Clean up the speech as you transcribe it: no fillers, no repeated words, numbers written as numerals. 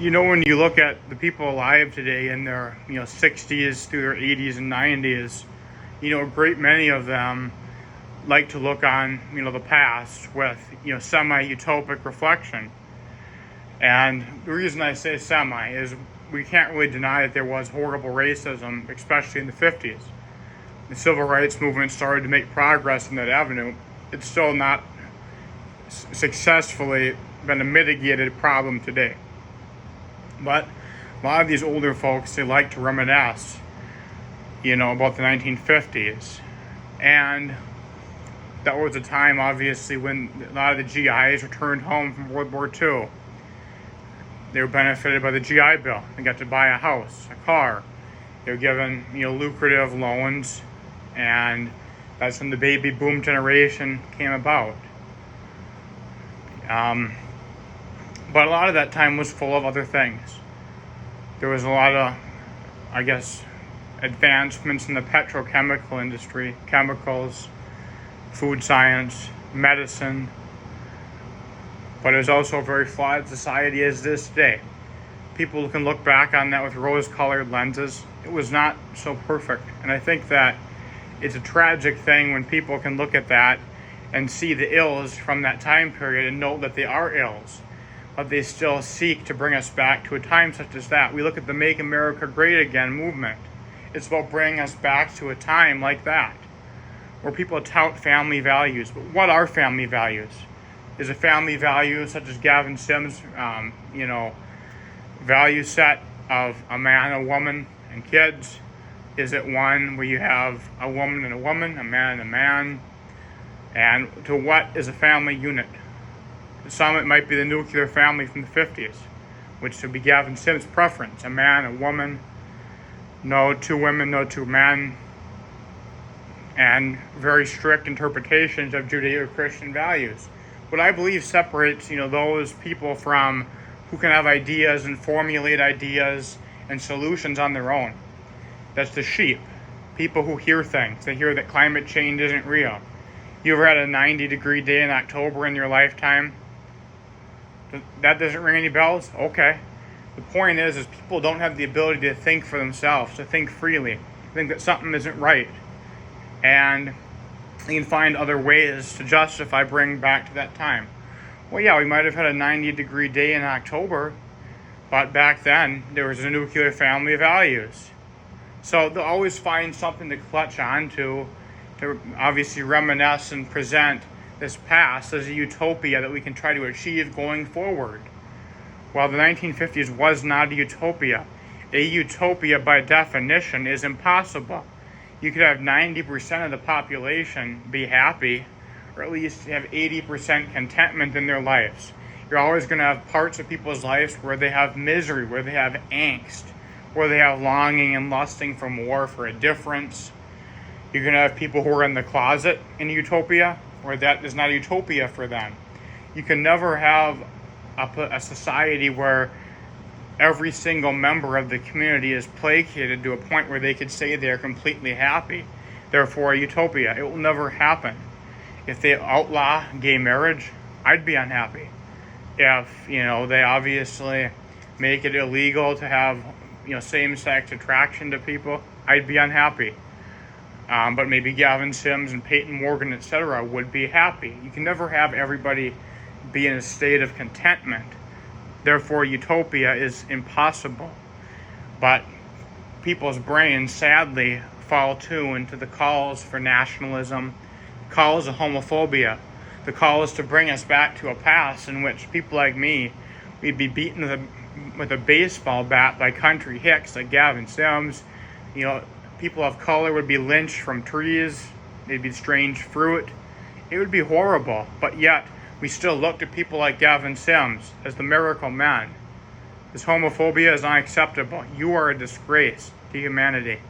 When you look at the people alive today in their 60s through their 80s and 90s, a great many of them like to look on the past with semi-utopic reflection. And the reason I say semi is we can't really deny that there was horrible racism, especially in the 50s. The civil rights movement started to make progress in that avenue. It's still not successfully been a mitigated problem today. But a lot of these older folks, they like to reminisce, about the 1950s. And that was a time, obviously, when a lot of the GIs returned home from World War II. They were benefited by the GI Bill. They got to buy a house, a car. They were given, lucrative loans. And that's when the baby boom generation came about. But a lot of that time was full of other things. There was a lot of, advancements in the petrochemical industry, chemicals, food science, medicine. But it was also a very flawed society as this day. People can look back on that with rose-colored lenses. It was not so perfect. And I think that it's a tragic thing when people can look at that and see the ills from that time period and know that they are ills, but they still seek to bring us back to a time such as that. We look at the Make America Great Again movement. It's about bringing us back to a time like that, where people tout family values. But what are family values? Is a family value such as Gavin Sims' value set of a man, a woman, and kids? Is it one where you have a woman and a woman, a man and a man? And to what is a family unit? To some, it might be the nuclear family from the 50s, which would be Gavin Sims' preference. A man, a woman, no two women, no two men, and very strict interpretations of Judeo-Christian values. What I believe separates, those people from who can have ideas and formulate ideas and solutions on their own. That's the sheep. People who hear things. They hear that climate change isn't real. You ever had a 90-degree day in October in your lifetime? That doesn't ring any bells? Okay. The point is people don't have the ability to think for themselves, to think freely, to think that something isn't right. And they can find other ways to justify bringing back to that time. Well, yeah, we might have had a 90-degree day in October, but back then there was a nuclear family of values. So they'll always find something to clutch onto, to obviously reminisce and present this past as a utopia that we can try to achieve going forward. While the 1950s was not a utopia. A utopia, by definition, is impossible. You could have 90% of the population be happy, or at least have 80% contentment in their lives. You're always going to have parts of people's lives where they have misery, where they have angst, where they have longing and lusting for more, for a difference. You're going to have people who are in the closet in a utopia, where that is not a utopia for them. You can never have a society where every single member of the community is placated to a point where they could say they're completely happy. Therefore, a utopia. It will never happen. If they outlaw gay marriage, I'd be unhappy. If, they obviously make it illegal to have, same-sex attraction to people, I'd be unhappy. But maybe Gavin Sims and Peyton Morgan, etc. would be happy. You can never have everybody be in a state of contentment. Therefore, utopia is impossible. But people's brains, sadly, fall to the calls for nationalism, calls of homophobia. The call is to bring us back to a past in which people like me, we'd be beaten with a baseball bat by country hicks like Gavin Sims. People of color would be lynched from trees. They'd be strange fruit. It would be horrible. But yet, we still look to people like Gavin Sims as the miracle man. This homophobia is unacceptable. You are a disgrace to humanity.